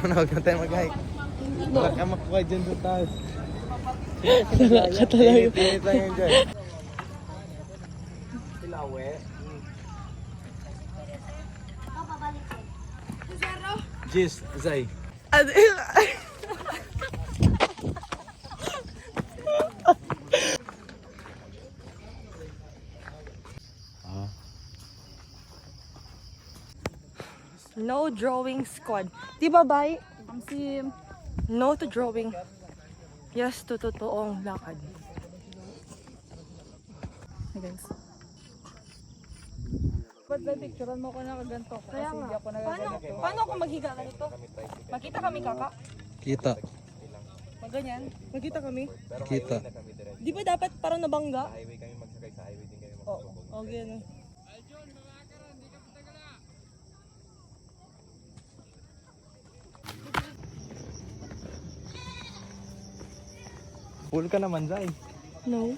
Huwag na tayo mag-hike. Wala ka makuha dyan sa taas. Wala ka talaga. Pinit lang yun dyan. Jis, Zay. No drawing squad. Di ba, Bay? Sim. No to drawing. Yes to totoong lakad. Hey guys. Ba't ba picturean mo ko na kaganto? Kaya Kasi nga. hindi ako nagaganito. Paano ako maghiga ganito? Makita kami, kaka? Kita. Maganyan? Magkita kami? Kita. Di ba dapat parang nabangga? Highway kami magsakay sa highway din kayo Oo. Oh, ganyan. Full ka naman, Zay. No.